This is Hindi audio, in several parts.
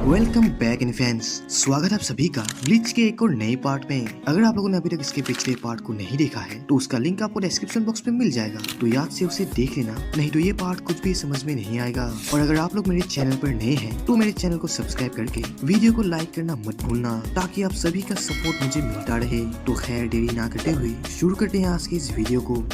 Welcome back in fans. स्वागत है आप सभी का ब्लीच के एक और नए पार्ट में। अगर आप लोगों ने अभी तक इसके पिछले पार्ट को नहीं देखा है तो उसका लिंक आपको डिस्क्रिप्शन बॉक्स में मिल जाएगा, तो याद से उसे देख लेना, नहीं तो ये पार्ट कुछ भी समझ में नहीं आएगा। और अगर आप लोग मेरे चैनल पर नए हैं तो मेरे चैनल को सब्सक्राइब करके वीडियो को लाइक करना मत भूलना, ताकि आप सभी का सपोर्ट मुझे मिलता रहे। तो खैर देरी ना करते हुए शुरू करते हैं आज की इस वीडियो को।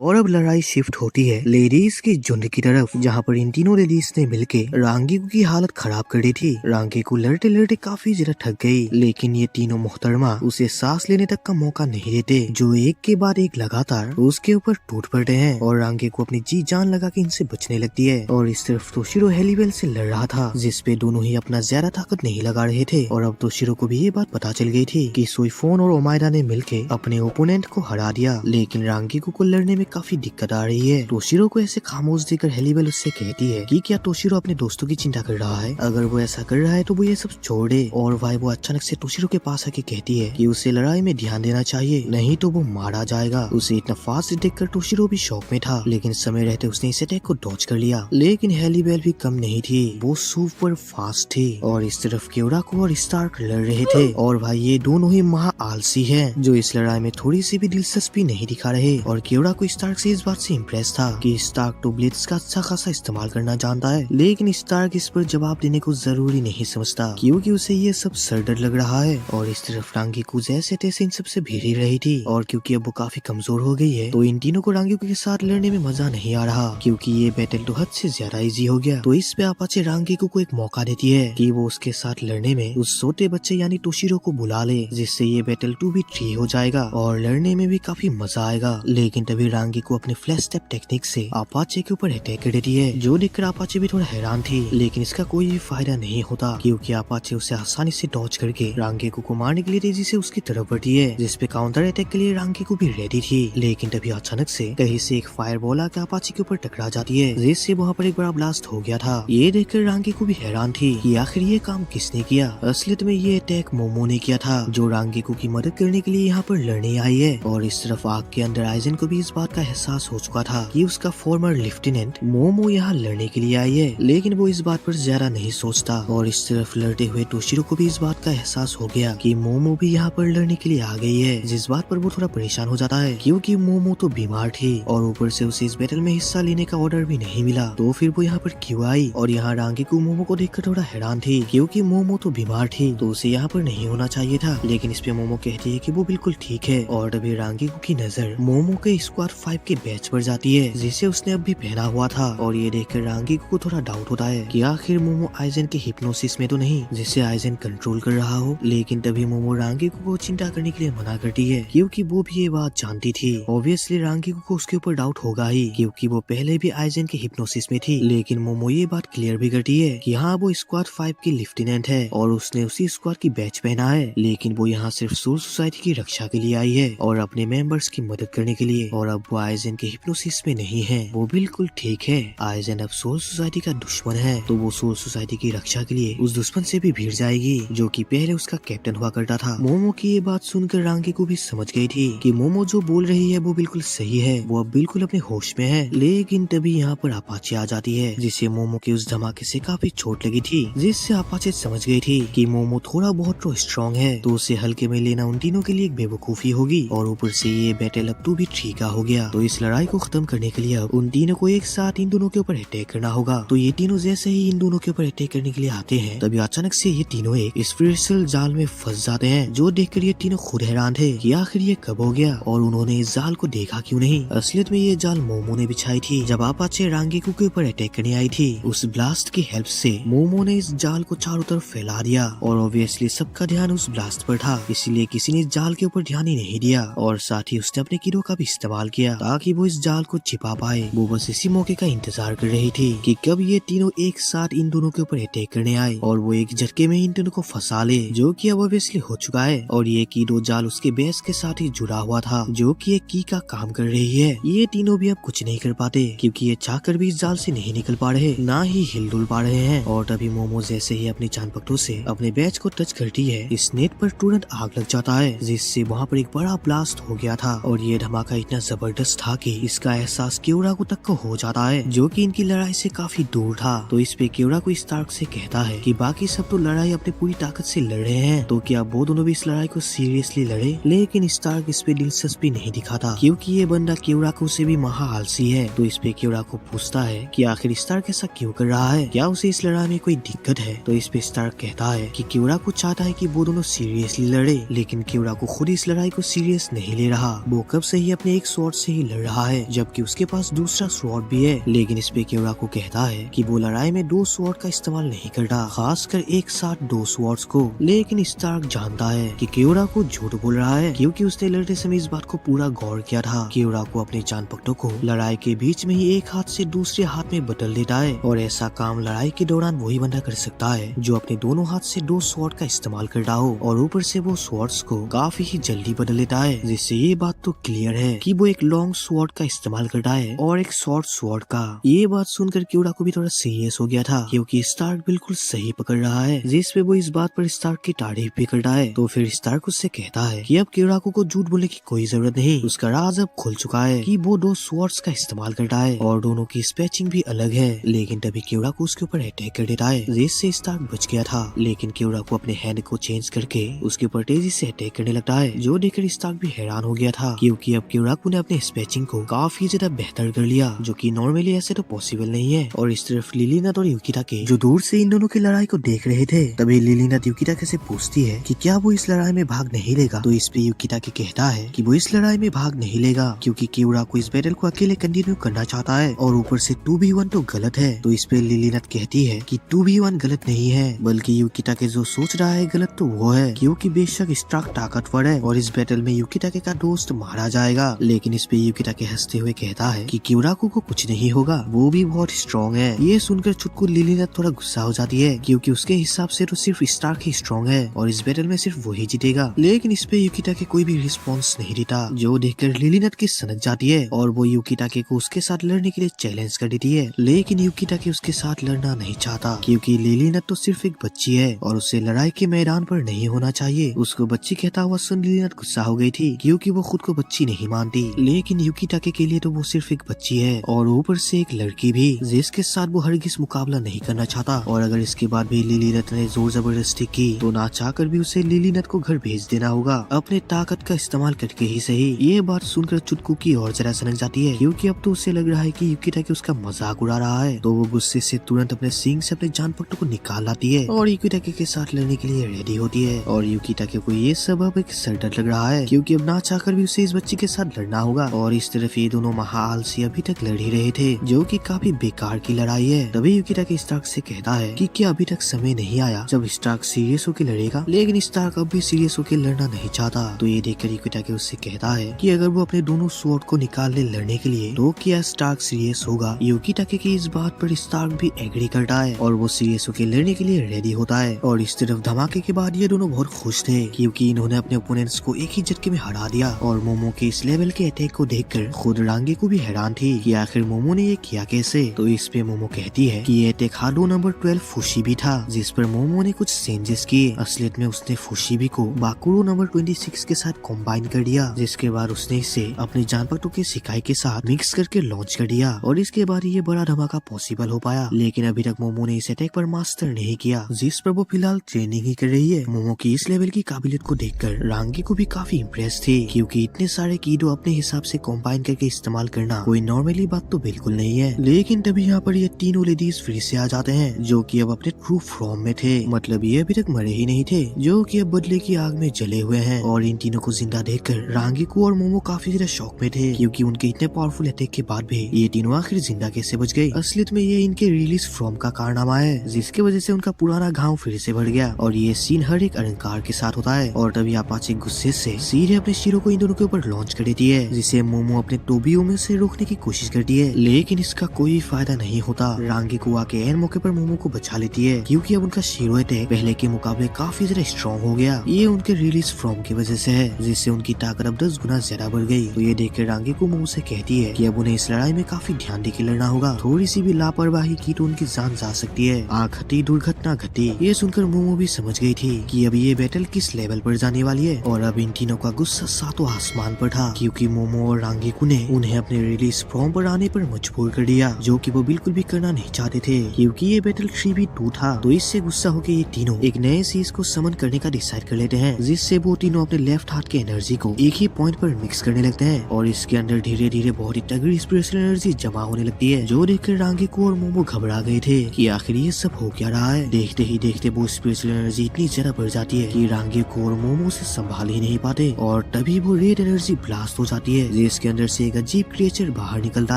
और अब लड़ाई शिफ्ट होती है लेडीज की झुंड की तरफ, जहाँ पर इन तीनों लेडीज ने मिलके रांगीकू की हालत खराब कर दी थी। रांगीकू लड़ते लड़ते काफी ज्यादा थक गई, लेकिन ये तीनों मोहतरमा उसे सांस लेने तक का मौका नहीं देते, जो एक के बाद एक लगातार उसके ऊपर टूट पड़ते हैं। और रांगीकू अपनी जी जान लगा के इनसे बचने लगती है। और इस तरफ तोशिरो हेलीवेल से लड़ रहा था, जिसपे दोनों ही अपना ज्यादा ताकत नहीं लगा रहे थे। और अब तोशिरो को भी ये बात पता चल गई थी कि सुइफोन और ओमाइरा ने मिलके अपने ओपोनेंट को हरा दिया, लेकिन रांगीकू को लड़ने में काफी दिक्कत आ रही है। तोशिरो को ऐसे खामोश देखकर हेलीवेल उससे कहती है कि क्या तोशिरो अपने दोस्तों की चिंता कर रहा है? अगर वो ऐसा कर रहा है तो वो ये सब छोड़ दे। और भाई वो अचानक से तोशिरो के पास आके कहती है कि उसे लड़ाई में ध्यान देना चाहिए, नहीं तो वो मारा जाएगा। उसे इतना फास्ट देखकर तोशिरो भी शौक में था, लेकिन समय रहते उसने इस अटैक को डॉज कर लिया। लेकिन हेलीवेल भी कम नहीं थी, वो सुपर फास्ट थी। और इस तरफ क्योराको और स्टार्क लड़ रहे थे, और भाई ये दोनों ही महा आलसी है, जो इस लड़ाई में थोड़ी सी भी दिलचस्पी नहीं दिखा रहे। और क्योराको स्टार्क से इस बात से इम्प्रेस था कि स्टार्क तो ब्लिट्ज का अच्छा खासा इस्तेमाल करना जानता है, लेकिन स्टार्क इस पर जवाब देने को जरूरी नहीं समझता, क्योंकि उसे ये सब सरदर्द लग रहा है। और इस तरफ रांगीकू जैसे तैसे इन सबसे भिड़ ही रही थी, और क्योंकि अब वो काफी कमजोर हो गई है तो इन तीनों को रांगीकू के साथ लड़ने में मजा नहीं आ रहा, क्योंकि ये बैटल तो हद से ज्यादा इजी हो गया। तो इस पे आपाचे रांगीकू को एक मौका देती है कि वो उसके साथ लड़ने में उस छोटे बच्चे यानी तोशिरो को बुला ले, जिससे ये बैटल 2v3 हो जाएगा और लड़ने में भी काफी मजा आएगा। लेकिन तभी रांगीकू अपने फ्लैश स्टेप टेक्निक से आपाचे के ऊपर अटैक कर देती है, जो देखकर आपाचे भी थोड़ा हैरान थी, लेकिन इसका कोई भी फायदा नहीं होता, क्योंकि आपाचे उसे आसानी से डॉज करके रांगीकू को मारने के लिए तेजी से उसकी तरफ बढ़ती है, जिसपे काउंटर अटैक के लिए रांगीकू भी रेडी थी। लेकिन तभी अचानक से कहीं से एक फायर बॉल आकर आपाचे के ऊपर टकरा जाती है, जिससे वहाँ पर एक बड़ा ब्लास्ट हो गया था। ये देखकर रांगीकू भी हैरान थी कि आखिर ये काम किसने किया। असलियत में ये अटैक मोमो ने किया था, जो रांगीकू की मदद करने के लिए यहाँ पर लड़ने आई है। और इस तरफ आग के अंदर आइजन को भी इस बात का एहसास हो चुका था कि उसका फॉर्मर लेफ्टिनेंट मोमो यहाँ लड़ने के लिए आई है, लेकिन वो इस बात पर ज्यादा नहीं सोचता। और इस तरफ लड़ते हुए तोशिरो को भी इस बात का एहसास हो गया कि मोमो भी यहाँ पर लड़ने के लिए आ गई है, जिस बात पर वो थोड़ा परेशान हो जाता है, क्योंकि मोमो तो बीमार थी और ऊपर से उसे इस बैटल में हिस्सा लेने का ऑर्डर भी नहीं मिला, तो फिर वो यहाँ पर क्यों आई। और यहाँ रांगीकू मोमो को देखकर थोड़ा हैरान थी, क्योंकि मोमो तो बीमार थी तो उसे यहाँ पर नहीं होना चाहिए था। लेकिन इस पे मोमो कहती है कि वो बिल्कुल ठीक है। और तभी रांगीकू की नजर मोमो के स्क्वाड 5 के बैच पर जाती है, जिसे उसने अब भी पहना हुआ था। और ये देखकर रांगीकू को थोड़ा डाउट होता है कि आखिर मोमो आइजन के हिप्नोसिस में तो नहीं, जिससे आइजन कंट्रोल कर रहा हो। लेकिन तभी मोमो रांगीकू को चिंता करने के लिए मना करती है, क्योंकि वो भी ये बात जानती थी। ऑब्वियसली रांगीकू को उसके ऊपर डाउट होगा ही, क्योंकि वो पहले भी आइजन के हिप्नोसिस में थी। लेकिन मोमो ये बात क्लियर भी करती है कि हाँ वो स्क्वाड 5 की लेफ्टिनेंट है और उसने उसी स्क्वाड की बैच पहना है, लेकिन वो यहाँ सिर्फ सोल सोसाइटी की रक्षा के लिए आई है और अपने मेंबर्स की मदद करने के लिए। और अब वो आइजन के हिप्नोसिस में नहीं है। वो बिल्कुल ठीक है, आइजन अब सोल सोसाइटी का दुश्मन है, तो वो सोल सोसाइटी की रक्षा के लिए उस दुश्मन से भी भिड़ जाएगी, जो कि पहले उसका कैप्टन हुआ करता था। मोमो की ये बात सुनकर रांगीकू भी समझ गई थी कि मोमो जो बोल रही है वो बिल्कुल सही है, वो अब बिल्कुल अपने होश में है। लेकिन तभी यहाँ पर अपाचे आ जाती है, जिससे मोमो के उस धमाके से काफी चोट लगी थी, जिससे अपाचे समझ गई थी कि मोमो थोड़ा बहुत तो स्ट्रॉन्ग है, तो उसे हल्के में लेना उन तीनों के लिए एक बेवकूफी होगी। और ऊपर से ये बैटल अब 2v3 का हो गया, तो इस लड़ाई को खत्म करने के लिए अब उन तीनों को एक साथ इन दोनों के ऊपर अटैक करना होगा। तो ये तीनों जैसे ही इन दोनों के ऊपर अटैक करने के लिए आते हैं, तभी अचानक से ये तीनों एक स्पिरिचुअल जाल में फंस जाते हैं, जो देखकर ये तीनों खुद हैरान थे कि आखिर ये कब हो गया और उन्होंने इस जाल को देखा क्यों नहीं। असलियत में ये जाल मोमो ने बिछाई थी, जब आपाचे रांगीकू के ऊपर अटैक करने आई थी। उस ब्लास्ट की हेल्प से मोमो ने इस जाल को चारों तरफ फैला दिया, और ऑब्वियसली सबका ध्यान उस ब्लास्ट पर था, इसलिए किसी ने इस जाल के ऊपर ध्यान ही नहीं दिया। और साथ ही उसने अपने कीड़ों का भी इस्तेमाल किया ताकि वो इस जाल को छिपा पाए। वो बस इसी मौके का इंतजार कर रही थी कि कब ये तीनों एक साथ इन दोनों के ऊपर अटैक करने आए और वो एक झटके में इन दोनों को फंसा ले, जो कि अब ऑब्वियसली हो चुका है। और ये कीड़ो जाल उसके बेस के साथ ही जुड़ा हुआ था, जो कि एक की का काम कर रही है। ये तीनों भी अब कुछ नहीं कर पाते, क्योंकि ये चाहकर भी इस जाल से नहीं निकल पा रहे, ना ही हिलडुल पा रहे हैं। और तभी मोमो जैसे ही अपनी चांद पकड़ों से अपने बैच को टच करती है, इस नेट पर तुरंत आग लग जाता है, जिससे वहाँ पर एक बड़ा ब्लास्ट हो गया था। और ये धमाका इतना जबरदस्त नोटिस था कि इसका एहसास क्योराको तक को हो जाता है, जो कि इनकी लड़ाई से काफी दूर था। तो इस पे क्योराको स्टार्क से कहता है कि बाकी सब तो लड़ाई अपनी पूरी ताकत से लड़ रहे हैं, तो क्या वो दोनों भी इस लड़ाई को सीरियसली लड़े। लेकिन स्टार्क इस पे दिलचस्पी नहीं दिखाता, क्योंकि ये बंदा क्योराको से भी महा आलसी है। तो इस पे क्योराको पूछता है कि आखिर स्टार्क ऐसा क्यों कर रहा है, क्या उसे इस लड़ाई में कोई दिक्कत है। तो इस पे स्टार्क कहता है कि क्योराको चाहता है कि वो दोनों सीरियसली लड़े, लेकिन क्योराको खुद इस लड़ाई को सीरियस नहीं ले रहा। वो कब से ही अपने एक स्वॉर्ड से ही लड़ रहा है, जबकि उसके पास दूसरा स्वॉर्ड भी है। लेकिन इस पे क्योराको कहता है कि वो लड़ाई में 2 स्वॉर्ड का इस्तेमाल नहीं करता, खासकर एक साथ 2 स्वॉर्ड्स को। लेकिन स्टार्क जानता है कि क्योराको झूठ बोल रहा है, क्योंकि उसने लड़ते समय इस बात को पूरा गौर किया था। क्योराको अपने जान पट्टों को लड़ाई के बीच में ही एक हाथ से दूसरे हाथ में बदल देता है, और ऐसा काम लड़ाई के दौरान वही बंदा कर सकता है जो अपने दोनों हाथ से 2 स्वॉर्ड का इस्तेमाल करता हो, और ऊपर से वो स्वॉर्ड्स को काफी ही जल्दी बदल लेता है। जिससे ये बात तो क्लियर है कि वो एक लॉन्ग स्वॉर्ड का इस्तेमाल करता है और एक शॉर्ट स्वॉर्ड का। ये बात सुनकर क्योराको भी थोड़ा सीरियस हो गया था, क्योंकि स्टार्क बिल्कुल सही पकड़ रहा है, जिस पे वो इस बात पर स्टार्क की तारीफ भी करता है। तो फिर स्टार्क उससे कहता है कि अब क्योराको को झूठ बोलने की कोई जरूरत नहीं, उसका राज अब खुल चुका है कि वो 2 स्वॉर्ड्स का इस्तेमाल करता है और दोनों की स्पैचिंग भी अलग है। लेकिन तभी क्योराको उसके ऊपर अटैक कर देता है, जिससे स्टार्क बच गया था। लेकिन क्योराको अपने हैंड को चेंज करके उसके ऊपर तेजी से अटैक करने लगता है, जो देखकर स्टार्क भी हैरान हो गया था, क्योंकि अब क्योराको ने अपने स्पैचिंग को काफी ज्यादा बेहतर कर लिया, जो कि नॉर्मली ऐसे तो पॉसिबल नहीं है। और इस तरफ लिलीनाथ और युकिताके जो दूर से इन दोनों की लड़ाई को देख रहे थे, तभी लिलीनाथ युकिताके से पूछती है कि क्या वो इस लड़ाई में भाग नहीं लेगा। तो इस पे युकिताके कहता है कि वो इस लड़ाई में भाग नहीं लेगा, क्योंकि क्योराको इस बैटल को अकेले कंटिन्यू करना चाहता है, और ऊपर से 2v1 तो गलत है। तो इस पे लिलीनाथ कहती है कि 2v1 गलत नहीं है, बल्कि युकिताके जो सोच रहा है गलत तो वो है, क्योंकि बेशक स्टार्क ताकतवर है और इस बैटल में युकिताके का दोस्त मारा जाएगा। लेकिन इस पे युकिताके हंसते हुए कहता है कि क्योराको को कुछ नहीं होगा, वो भी बहुत स्ट्रॉन्ग है। ये सुनकर चुटकू लिलीनाथ थोड़ा गुस्सा हो जाती है, क्योंकि उसके हिसाब से तो सिर्फ स्टार्क ही स्ट्रॉन्ग है और इस बैटल में सिर्फ वही जीतेगा। लेकिन इस पे युकिताके कोई भी रिस्पॉन्स नहीं देता, जो देखकर लिलीनाथ की सनक जाती है और वो युकिताके को उसके साथ लड़ने के लिए चैलेंज कर देती है। लेकिन युकिताके उसके साथ लड़ना नहीं चाहता, क्योंकि लिलीनाथ तो सिर्फ एक बच्ची है और उसे लड़ाई के मैदान पर नहीं होना चाहिए। उसको बच्ची कहता हुआ सुन लिलीनाथ गुस्सा हो गई थी, क्योंकि वो खुद को बच्ची नहीं मानती। लेकिन युकिताके के लिए तो वो सिर्फ एक बच्ची है और ऊपर से एक लड़की भी, जिसके साथ वो हरगिज मुकाबला नहीं करना चाहता। और अगर इसके बाद भी लिलीनाथ ने जोर जबरदस्ती की तो ना चाहकर भी उसे लिलीनाथ को घर भेज देना होगा, अपने ताकत का इस्तेमाल करके ही सही। ये बात सुनकर चुटकू की और जरा सनक जाती है, क्योंकि अब तो उसे लग रहा है कि युकिताके उसका मजाक उड़ा रहा है। तो वो गुस्से से तुरंत अपने सींग से अपने जान पट्टों को निकाल लाती है और युकिताके के साथ लड़ने के लिए रेडी होती है। और युकिताके को ये सब अब एक सरदर्द लग रहा है, क्योंकि अब ना चाहकर भी उसे इस बच्ची के साथ लड़ना होगा। और इस तरफ ये दोनों महाआलसी अभी तक लड़ ही रहे थे, जो कि काफी बेकार की लड़ाई है। तभी युकिताके स्टार्क से कहता है कि क्या अभी तक समय नहीं आया जब स्टार्क सीरियस होकर लड़ेगा। लेकिन स्टार्क अब भी सीरियस होकर लड़ना नहीं चाहता। तो ये देखकर युकिताके उससे कहता है कि अगर वो अपने दोनों स्वॉर्ड को निकाल ले लड़ने के लिए, तो क्या स्टार्क सीरियस होगा। युकिताके की इस बात पर स्टार्क भी एग्री करता है और वो सीरियस होकर लड़ने के लिए रेडी होता है। और इस तरफ धमाके के बाद ये दोनों बहुत खुश थे, क्योंकि इन्होंने अपने ओपोनेंट्स को एक ही झटके में हरा दिया। और मोमो के इस लेवल के अटैक को देखकर खुद रांगी को भी हैरान थी कि आखिर मोमो ने ये किया कैसे। तो इस पे मोमो कहती है कि ये अटैक हाडो नंबर 12 फुशीबी था, जिस पर मोमो ने कुछ चेंजेस किए। असलियत में उसने फुशीबी को बाकुरो नंबर 26 के साथ कंबाइन कर दिया, जिसके बाद उसने इसे अपने जानपट्टों के शिकाई के साथ मिक्स करके लॉन्च कर दिया और इसके बाद ये बड़ा धमाका पॉसिबल हो पाया। लेकिन अभी तक मोमो ने इस अटैक पर मास्टर नहीं किया, जिस पर वो फिलहाल ट्रेनिंग ही कर रही है। मोमो की इस लेवल की काबिलियत को देखकर रांगी को भी काफी इम्प्रेस थी, क्योंकि इतने सारे कीडो अपने हिसाब से कंबाइन करके इस्तेमाल करना कोई नॉर्मली बात तो बिल्कुल नहीं है। लेकिन तभी यहाँ पर ये तीनों लेडीज फिर से आ जाते हैं, जो कि अब अपने ट्रू फॉर्म में थे। मतलब ये अभी तक मरे ही नहीं थे, जो कि अब बदले की आग में जले हुए हैं। और इन तीनों को जिंदा देखकर रांगिको और मोमो काफी ज्यादा शॉक में थे, क्योंकि उनके इतने पावरफुल अटैक के बाद भी ये तीनों आखिर जिंदा कैसे बच गए। असलियत में ये इनके रिलीज फ्रॉम का कारनामा है, जिसकी वजह से उनका पुराना घाव फिर से बढ़ गया। और ये सीन हर एक अलंकार के साथ होता है। और तभी अपाचे गुस्से से सीधे अपने शीरो को इन दोनों के ऊपर लॉन्च कर देती है, जिसे मोमो अपने टोबियो में से रोकने की कोशिश करती है। लेकिन इसका कोई फायदा नहीं होता। रांगिको आके एन मौके पर मोमो को बचा लेती है, क्योंकि अब उनका शीरो अटैक पहले के मुकाबले काफी ज्यादा स्ट्रॉन्ग हो गया। ये उनके रिलीज फ्रॉम की वजह से है, जिससे उनकी ताकत अब 10 गुना ज्यादा बढ़ गई। तो ये देखकर रांगिको मोमो से कहती है कि अब उन्हें इस लड़ाई में काफी ध्यान देकर लड़ना होगा, थोड़ी सी भी लापरवाही की तो उनकी जान जा सकती है। आंख हटी दुर्घटना घटी। ये सुनकर मोमो भी समझ गई थी कि अब ये बैटल किस लेवल पर जाने वाली है। और अब इन तीनों का गुस्सा सातों आसमान पर था, क्योंकि मोमो और रांगीकू ने उन्हें अपने रिलीज फॉर्म पर आने पर मजबूर कर दिया, जो कि वो बिल्कुल भी करना नहीं चाहते थे क्योंकि ये बैटल 3v2 था। तो इससे गुस्सा होकर ये तीनों एक नए सीज को समन करने का डिसाइड कर लेते हैं, जिससे वो तीनों अपने लेफ्ट हाथ के एनर्जी को एक ही पॉइंट पर मिक्स करने लगते हैं और इसके अंदर धीरे धीरे बहुत ही तगड़ी स्पिरिचुअल एनर्जी जमा होने लगती है, जो देखकर रांगीकू और मोमो घबरा गए थे कि आखिर ये सब हो क्या रहा है। देखते ही देखते वो स्पिरिचुअल एनर्जी इतनी ज्यादा बढ़ जाती है कि रांगीकू और मोमो से संभाल ही नहीं पाते और तभी वो रेड एनर्जी ब्लास्ट हो जाती है, जिसके अंदर से एक अजीब क्रिएचर बाहर निकलता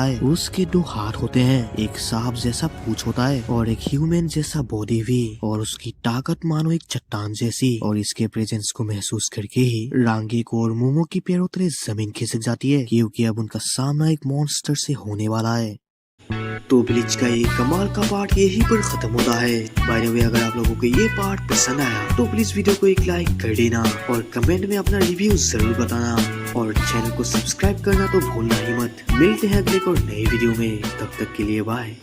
है। उसके 2 हाथ होते हैं, एक सांप जैसा पूंछ होता है और एक ह्यूमन जैसा बॉडी भी, और उसकी ताकत मानो एक चट्टान जैसी। और इसके प्रेजेंस को महसूस करके ही रांगीकू और मोमो की पैरों तले जमीन खिसक जाती है, क्योंकि अब उनका सामना एक मॉन्स्टर से होने वाला है। तो ब्लीच का ये कमाल का पार्ट यहीं पर खत्म होता है। बाय द वे, अगर आप लोगों को ये पार्ट पसंद आया तो प्लीज वीडियो को एक लाइक कर देना और कमेंट में अपना रिव्यू जरूर बताना और चैनल को सब्सक्राइब करना तो भूलना ही मत। मिलते हैं अगले और नए वीडियो में, तब तक के लिए बाय।